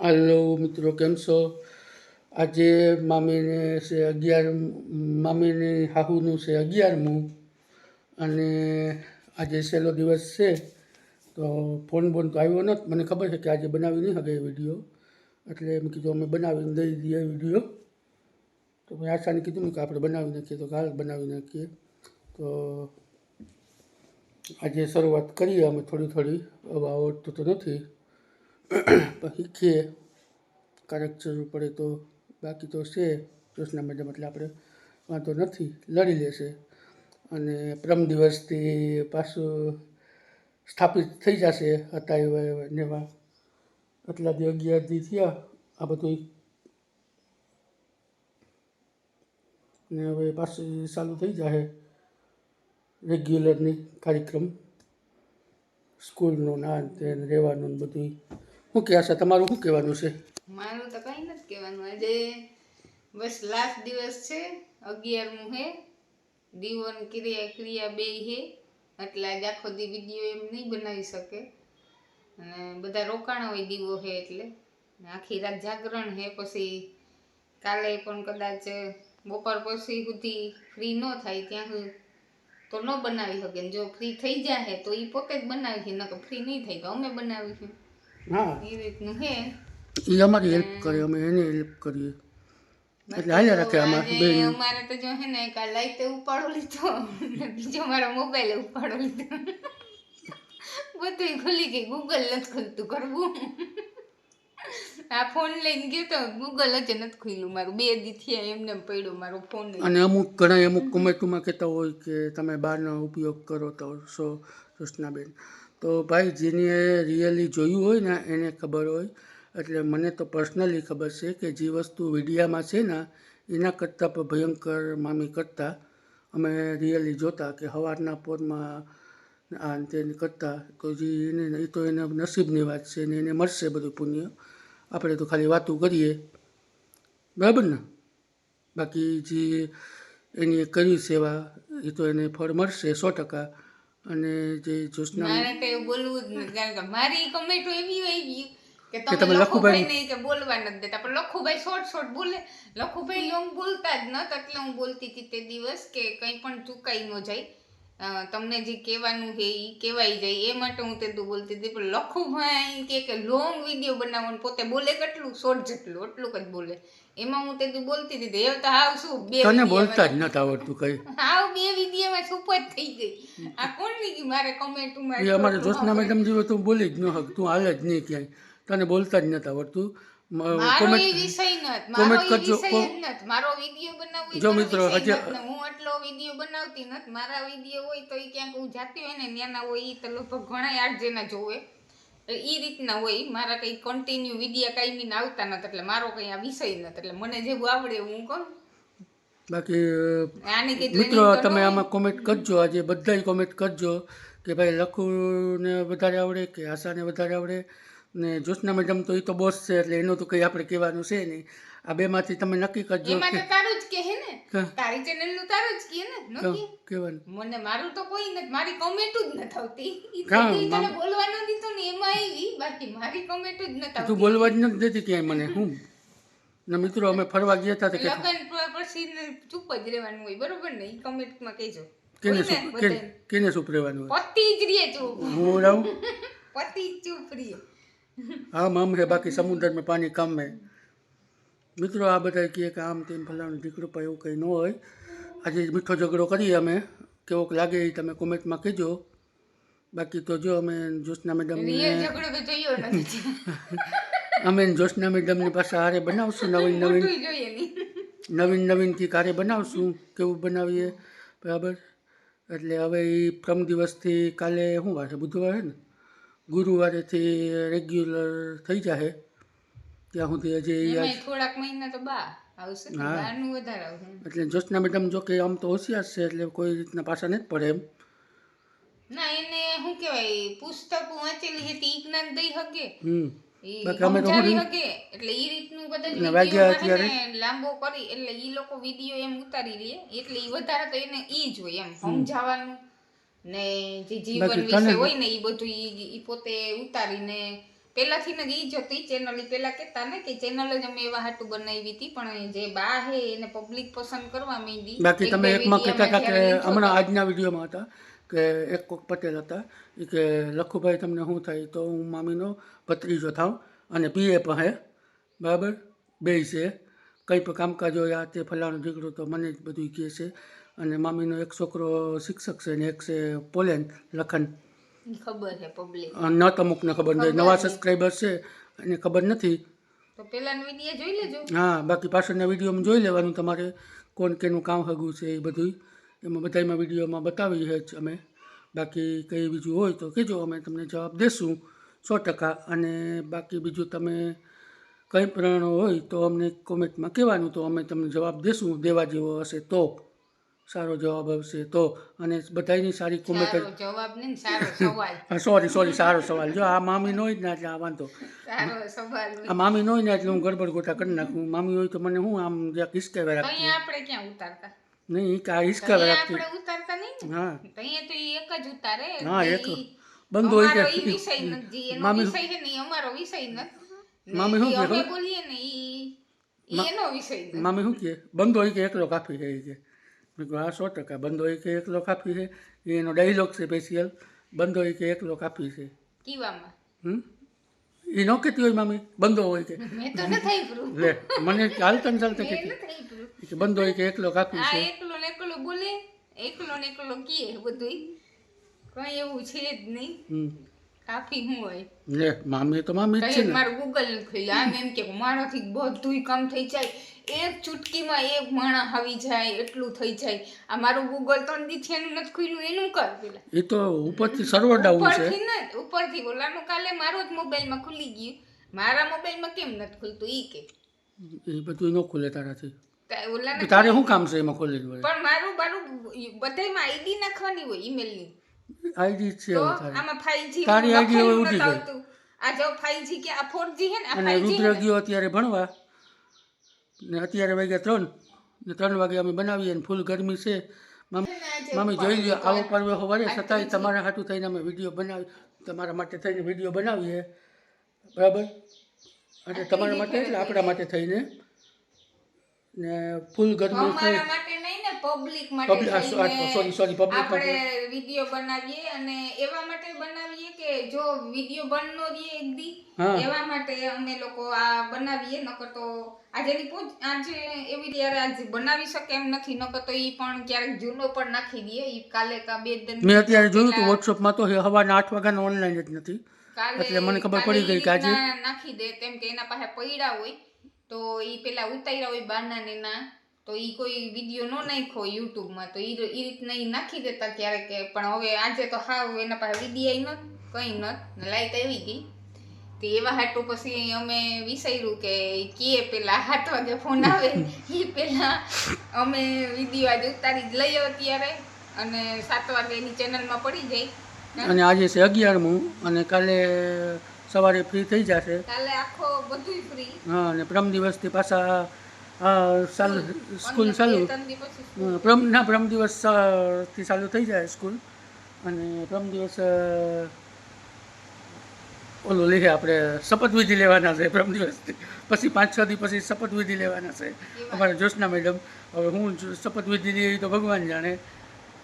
હાલો મિત્રો, કેમ છો? આજે મામીને છે 11, મામીની હાહુનું છે 11મું, અને આજે છેલ્લો દિવસ છે. તો ફોન બોન તો આવ્યો નથી. મને ખબર છે કે આજે બનાવી નહીં શકે વિડીયો, એટલે મેં કીધું અમે બનાવીને દઈ દઈએ વિડીયો. તો મેં આશાને કીધું કે આપણે બનાવી નાખીએ, તો કાલ બનાવી નાખીએ. તો આજે શરૂઆત કરીએ અમે થોડી હવે આવડતું તો નથી, પણ શીખીએ ક્યારેક જરૂર પડે તો. બાકી તો છે જોશના મેડમ, એટલે આપણે વાંધો નથી, લડી લેશે. અને પરમ દિવસથી પાછું સ્થાપિત થઈ જશે હતા એવા એટલા 11 દી થયા આ બધું, ને હવે પાછું ચાલુ થઈ જશે રેગ્યુલરની કાર્યક્રમ, સ્કૂલનું ના તે રહેવાનું બધું. શું કહે છે તમારું, શું કહેવાનું છે? મારું તો કઈ નથી કહેવાનું. આજે બસ લાસ્ટ દિવસ છે, 11મું હે. દીવન ક્રિયા બે હે, એટલે આજે આખો દી વિડીયો એમ નહીં બનાવી શકે. અને બધા રોકાણ હોય દીવો હે એટલે આખી રાત જાગરણ હે. પછી કાલે પણ કદાચ બપોર પછી સુધી ફ્રી ન થાય ત્યાં તો ન બનાવી શકે. જો ફ્રી થઈ જાય તો એ પોતે જ બનાવી છે, નકર ફ્રી નહીં થાય તો અમે બનાવીશું. હા, એ રીતનું હે. એ અમારી હેલ્પ કરે, અમે એને હેલ્પ કરીએ, એટલે હાલ્યા રાખે આમાં બેન. અમારે તો જો હે ને કાલ લાઈટે ઉપાડો લીધો, બીજો મારા મોબાઈલે ઉપાડો લીધો, બધું ખુલી ગઈ. ગૂગલ નથી ખુલતું કરવું. આ ફોન લઈને ગયો તો ગૂગલ જ નથી ખુલ્યું મારું. 2 દી થયા એમને પડ્યો મારો ફોન. અને અમુક કોમેન્ટમાં કહેતા હોય કે તમે બહારનો ઉપયોગ કરો તો છો કૃષ્ણાબેન. તો ભાઈ, જેને રિયલી જોયું હોય ને એને ખબર હોય. એટલે મને તો પર્સનલી ખબર છે કે જે વસ્તુ વિડીયામાં છે ને એના કરતાં પણ ભયંકર મામી કરતાં અમે રિયલી જોતા, કે સવારના પોરમાં આ તેને કરતાં. તો જે એને એ તો એને નસીબની વાત છે ને, એને મળશે બધું પુણ્ય. આપણે તો ખાલી વાતું કરીએ, બરાબર ને? બાકી જે એની કરી સેવા એ તો એને ફળ મળશે 100%. અને જે જોશના, મારે તો એવું બોલવું જ નથી, કારણ કે મારી કમેન્ટો એવી આવી કે તમે તમે લખુભાઈ લખુભાઈ નહીં કે બોલવા નથી દેતા. પણ લખુભાઈ શોર્ટ બોલે, લખુભાઈ લોંગ બોલતા જ નત. એટલે હું બોલતી હતી તે દિવસ કે કંઈ પણ ચૂકાઈ ન જાય, તમને જે કહેવાનું છે એ કહેવાય જાય, એ માટે હું તે બોલતી હતી. પણ લખુભાઈ કે લોંગ વિડીયો બનાવો, પોતે બોલે કેટલું શોર્ટ જેટલું એટલું જ બોલે. એમાં હું તે બોલતી હતી એ તો હાવ શું તને બોલતા જ નથી આવડતું કઈ. હાવ 2 વિડીયોમાં સુપર થઈ ગઈ. આ કોણ લીધી મારે કમેન્ટમાં? એ અમારે જોશના મેડમ જેવો તું બોલી જ ન હક, તું હાલ જ નહીં ક્યાંય, તને બોલતા જ નથી આવડતું. મારો એ વિષય નથી, મારો એ વિષય જ નથી. મારો વિડીયો બનાવવો જો મિત્રો હજી હું એટલો વિડીયો બનાવતી નથી. મારા વિડીયો હોય તો એ ક્યાંક હું જાતી હોય ને ત્યાંના હોય, એ તો લગભગ ઘણા યાર જેના જોવે એ રીતના હોય. મારા કંઈ કન્ટિન્યુ વિડીયો કાંઈ આવતા નથી, એટલે મારો કંઈ આ વિષય નથી. એટલે મને જેવું આવડે હું કહું. બાકી મિત્રો તમે આમાં કોમેન્ટ કરજો, આજે બધાય કોમેન્ટ કરજો કે ભાઈ લખુને વધારે આવડે કે આશાને વધારે આવડે. ને જોશના મેડમ તો એ તો બોસ છે, એટલે એનું તો કંઈ આપણે કહેવાનું છે નહીં. આ બેમાંથી તમે નક્કી કરજો. એમાં તો તારું જ કહે ને, તારી ચેનલ નું તારું જ કહે ને, નક્કી કહેવાનું. મને મારું તો કોઈ નથી, મારી કમેન્ટ જ નથી આવતી. તને બોલવાનું દીધું ને એમાં આવી, બાકી મારી કમેન્ટ જ નથી આવતી. તું બોલવા જ નથી દેતી ક્યાંય મને. હું ને મિત્રો અમે ફરવા ગયા હતા, લગન પછી ચૂપ જ રહેવાનું હોય, બરોબર ને? એ કમેન્ટમાં કહેજો. કેને ચૂપ રહેવાનું હોય? પતિ જ રે ચૂપ, હું રહું પતિ જ ચૂપ રે. હા મમ है, બાકી સમુદ્ર में પાણી કમ है. મિત્રો આ બધા કહે કે આમ તેમ ફલાણું દીકરું પણ એવું કંઈ ન હોય. આજે મીઠો ઝઘડો કરીએ અમે, કેવોક લાગે એ તમે કોમેન્ટમાં કહેજો. બાકી તો જો અમે જોશના મેડમ અમે જોશના મેડમની પાસે હારે બનાવશું નવીનથી કારે બનાવશું. કેવું બનાવીએ, બરાબર? એટલે હવે એ પ્રમ દિવસથી કાલે શું વાર છે? બુધવાર છે ને, ગુરુવારેથી રેગ્યુલર થઈ જશે. ત્યાં સુધી હજી થોડાક મહિના તો આવશે, બહારનું વધારે આવશે. એટલે જોશના મેડમ જો કે આમ તો હોશિયાર છે, એટલે કોઈ રીતના પાછા નથી પડે એમ. ના, એને શું કહેવાય, પુસ્તક વાંચેલી છે ઈ જ્ઞાન દઈ શકે, બાકી અમે તો એટલે ઈ રીતનું બધા લાંબો કરી એટલે ઈ લોકો વિડીયો એમ ઉતારી લે, એટલે ઈ વધારે તો એને ઈ જ હોય એમ સમજાવવાનું ને, જે જીવન વિશે હોય ને ઈ બધું ઈ પોતે ઉતારીને પેલાથી ને ઈ જોતી ચેનલ પેલા કેતા ને કે ચેનલ જ અમે એવા હાટું બનાવી હતી, પણ જે બા હે એને પબ્લિક પસંદ કરવા માંડી. બાકી તમે એકમાં કહેતા હતા કે હમણાં આજના વિડીયોમાં હતા કે એક કોક પટેલ હતા એ કે લખુભાઈ તમને શું થાય, તો હું મામીનો ભત્રીજો થાઉં અને પીએ પણ હે બરાબર, બે છે, કંઈ પણ કામકાજ હોય આ તે ફલાણું દીકરો તો મને જ બધું કહે છે. અને મામીનો એક છોકરો શિક્ષક છે ને એક છે પોલેન્ડ લખન, ખબર છે પબ્લિક ન તો અમુકને ખબર નથી, નવા સબસ્ક્રાઈબર છે એને ખબર નથી. તો પેલાનો વિડીયો જોઈ લેજો. હા, બાકી પાછળના વિડીયોમાં જોઈ લેવાનું તમારે કોણ કેનું કામ હગું છે એ બધું, એમાં બધામાં વિડીયોમાં બતાવીએ જ અમે. બાકી કંઈ બીજું હોય તો કહેજો, અમે તમને જવાબ દેશું 100%. અને બાકી બીજું તમે કંઈ પણ હોય તો અમને કોમેન્ટમાં કહેવાનું, તો અમે તમને જવાબ દેશું, દેવા જેવો હશે તો, સારો જવાબ આવશે તો. અને બધાની સારી કોમેન્ટ જવાબ નહીં, સારો સવાલ. સોરી સારો સવાલ. જો આ મામી ન હોય ને એટલે આ વાંધો, સારો સવાલ. આ મામી ન હોય ને એટલે હું ગડબડ ગોટા કરી નાખું. મામી હોય તો મને હું આમ જ્યાં હિસકાવે રાખતી. અહીંયા આપણે ક્યાં ઉતારતા નહીં આ હિસકાવે રાખતી. આપણે ઉતારતા નહીં ને. હા અહીંયા તો ઈ એક જ ઉતારે. હા, એક બંધ હોય અમારો કે ઈ વિષય નથી, એનો વિષય છે ને અમારો વિષય નથી. મામી શું કહે અમે બોલીએ ને ઈ એનો વિષય નથી. મામી શું કહે, બંધ હોય કે એકલો કાફી છે એ કે. મેં કહ્યું હા 100%, બંધ હોય કે એકલો કાફી છે એ એનો ડાયલોગ છે સ્પેશિયલ, બંધ હોય કે એકલો કાફી છે. કીવામાં એ ન કહેતી હોય મામી બંધો હોય કે. મેં તો નથી આપ્યું. લે મને ચાલતા ને ચાલતા મેં કહેતી નથી આપ્યું. કે બંધ હોય કે એકલો કાફી આ છે. એકલો ને એકલો બોલે, એકલો ને એકલો કહે બધુંય. કઈ એવું છે જ નહીં. કાફી શું હોય? લે મામી તો મામી જ છે ને. મારું ગૂગલ નથી ખોલ્યું. આમ એમ કે મારાથી બધુંય કામ થઈ જાય, એક ચૂટકીમાં એક માણસ આવી જાય, એટલું થઈ જાય. આ મારું ગૂગલ 3 દિવસથી એનું નથી ખુલ્યું, એનું કર પેલા. એ તો ઉપરથી સર્વર ડાઉન છે. ઉપરથી ને ઉપરથી ઓલાનું કાલે મારો જ મોબાઈલમાં ખુલી ગયું, મારા મોબાઈલમાં કેમ નથી ખુલતું ઈ કે. એ બધું ન ખુલે તારાથી. ઓલાને તારે શું કામ છે એમાં ખોલી દે? પણ મારું બધાયમાં આઈડી નાખવાની હોય ઈમેલની. આઈડી છે તો તારી. આમાં 5G તારી ID હવે ઉડી ગઈ. આવતું. આ જો 5G કે આ 4G હે ને, આ અને 5G રુદ્ર ગયો અત્યારે ભણવા ને અત્યારે વાગ્યા 3 ને 3 વાગે અમે બનાવીએ ને ફૂલ ગરમી છે. મામી જોઈ લ્યો આવો પર્વ હોવારે છતાંય તમારા હાટું થઈને અમે વિડીયો બનાવી, તમારા માટે થઈને વિડીયો બનાવીએ બરાબર. એટલે તમારા માટે એટલે આપણા માટે થઈને ને ફૂલ ગરમી અમારા માટે નહીં ને, પબ્લિક માટે થઈને સોરી પબ્લિક માટે આપણે વિડીયો બનાવીએ. અને એવા માટે બનાવીએ કે જો વિડીયો બંધ નો રહે એક દી, એવા માટે અમે લોકો આ બનાવીએ. નકર તો આજે એવી ત્યારે આજે બનાવી શકે એમ નથી, નકર તો ઈ પણ ક્યારેક જૂનો પણ નાખી દઈએ. ઈ કાલે કા 2 દિન મેં અત્યારે જોયું હતું વોટ્સઅપમાં તો સવારના 8 વાગ્યાનો ઓનલાઈન જ નથી, એટલે મને ખબર પડી ગઈ કે આજે નાખી દે. કેમ કે એના પાસે પૈડા હોય તો ઈ પેલા ઉતાર્યા હોય બાના ને ના, તો ઈ કોઈ વિડીયો નો નાખ્યો યુટ્યુબમાં, તો ઈ રીતના ઈ નાખી દેતા ક્યારેક. પણ હવે આજે તો હાવ એના પાસે વિડીયો કંઈ નત, લાઈટ આવી ગઈ. તો એવા હાટું પછી અમે વિચાર્યું કે પેલા 7 વાગે ફોન આવે એ પેલા અમે વિડીયો આજે ઉતારી જ લઈએ અત્યારે, અને 7 વાગે એની ચેનલમાં પડી જાય. અને આજે છે 11મું અને કાલે સવારે ફ્રી થઈ જશે. કાલે આખો બધુંય ફ્રી. હા, અને પ્રમ દિવસથી પાછા સ્કૂલ ચાલુ. 3 દિવસ પ્રમ દિવસથી ચાલુ થઈ જાય સ્કૂલ. અને પ્રમ દિવસ ઓલું લઈએ આપણે શપથવિધિ લેવાના છે. પ્રમ દિવસથી પછી 5-6 દિવસ પછી શપથવિધિ લેવાના છે અમારા જોશના મેડમ. હવે હું શપથવિધિ લઈએ તો ભગવાન જાણે,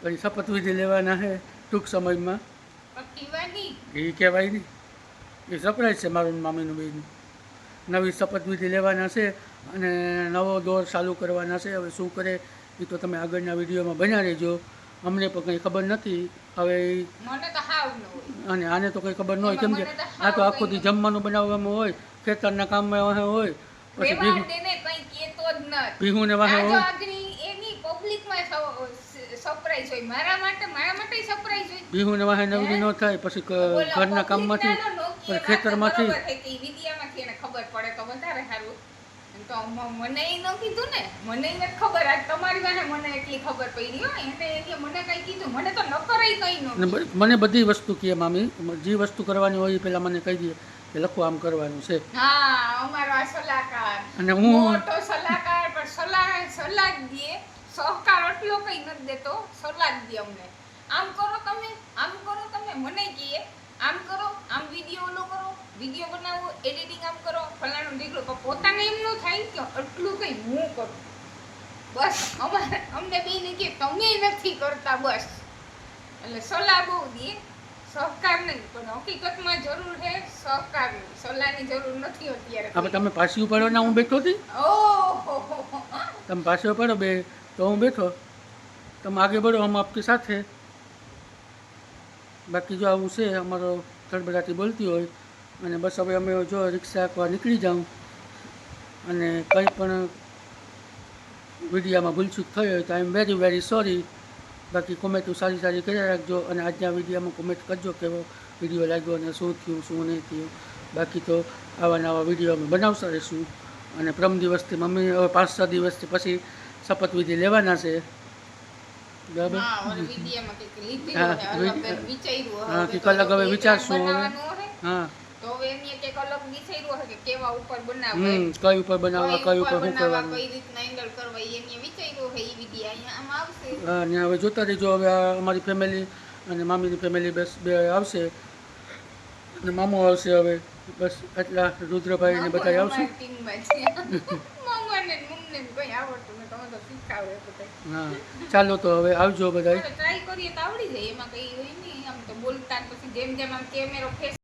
પછી શપથવિધિ લેવાના છે ટૂંક સમયમાં. એ કહેવાય નહીં, એ સરપ્રાઈઝ છે મારું મામીનું બેનું. નવી શપથવિધિ લેવાના છે અને નવો દોર ચાલુ કરવાના છે. હવે શું કરે એ તો તમે આગળના વિડીયોમાં બન્યા રહેજો. અમને પણ કંઈ ખબર નથી હવે, અને આને તો કંઈ ખબર ન હોય, કેમ કે આ તો આખો દી જમવાનું બનાવવામાં હોય, ખેતરના કામમાં વાહે હોય, પછી ભીહુને વાહે હોય. સરપ્રાઈઝ હોય મારા માટે સરપ્રાઈઝ હોય. ભીહુને વાહે નવરી ન થાય, પછી ઘરના કામમાંથી પછી ખેતરમાંથી વિદ્યામાંથી એને ખબર પડે તો વધારે સારું. તો મને એ ન કીધું ને, મને નથી ખબર. આજ તમારી વાહે મને એટલી ખબર પડી હોય, એને મને કઈ કીધું, મને તો ન કરાય કઈ ન. મને બધી વસ્તુ કહે મામી, જે વસ્તુ કરવાની હોય એ પેલા મને કહી દે કે લખો આમ કરવાનું છે. હા, અમારો આ સલાહકાર અને હું મોટો સલાહકાર, પણ સલાહ જ દે. સહકાર એટલો કઈ નથી દેતો, સલાહ જ દે અમને. આમ કરો તમે, આમ કરો તમે, મને કહે આમ કરો, આમ વિડીયો ઓલો કરો, વિડીયો બનાવો, એડિટિંગ આમ કરો, ફલાણું ઢીકડું. પણ પોતાને એમ ન થાય કે આટલું કંઈ હું કરું. બસ અમને બેને કે તમે નથી કરતા બસ. એટલે સલાહ બહુ દે, સહકાર નહીં. પણ હકીકતમાં જરૂર છે સહકારની, સલાહની જરૂર નથી અત્યારે. આપણે તમે પાછી ઉપાડો ને હું બેઠો હતી, ઓહો, તમે પાછી ઉપાડો બે તો હું બેઠો, તમે આગે બઢો હમ આપકી સાથે. બાકી જો આવું છે અમારો ધડબડાટી બોલતી હોય અને બસ હવે અમે જો રિક્ષા હાંકવા નીકળી જાઉં અને કંઈ પણ વિડીયામાં ભૂલચૂક થઈ હોય તો આઈ એમ વેરી વેરી સોરી. બાકી કોમેન્ટો સારી સારી કર્યા રાખજો અને આજના વિડીયોમાં કોમેન્ટ કરજો કેવો વિડીયો લાગ્યો અને શું થયું શું નહીં થયું. બાકી તો આવા નવા વિડીયો અમે બનાવતા રહીશું. અને પ્રમ દિવસથી મમ્મી હવે 5-6 દિવસથી પછી શપથવિધિ લેવાના છે. બરાબર, હા, ઓલા વિડીયામાં કંઈક લીધેલું હા, છે, અલગ કંઈક વિચાર્યું હા, હવે કંઈક અલગ હવે તો વિચારશું હવે. બનાવવાનું હે. હા, તો હવે એમને કંઈક અલગ વિચાર્યું હશે કે કેવા ઉપર બનાવવા, કઈ ઉપર બનાવવા, કઈ ઉપર શું બનાવવા, કરવાનું. કઈ રીતના એંગલ કરવા, એ એમને વિચાર્યું હશે. એ વિડીયો અહીંયા આમાં આવશે. હા, ને હવે જોતા રહીજો. હવે આ અમારી ફેમિલી અને મામીની ફેમિલી બસ બે આવશે અને મામો આવશે. હવે બસ એટલા રુદ્રભાઈ ને બધા આવશે. અમારી ટીમમાં છે. મમ્માને ને મમ્મીને ને કંઈ આવડતું નથી, તમે તો શીખાવે બધાય. હા, ચાલો તો હવે આવજો બધા. ટ્રાય કરીએ તો આવડી જાય, એમાં કંઈ હોય નહીં. આમ તો બોલતા ને પછી જેમ જેમ આમ કેમેરો ફેસ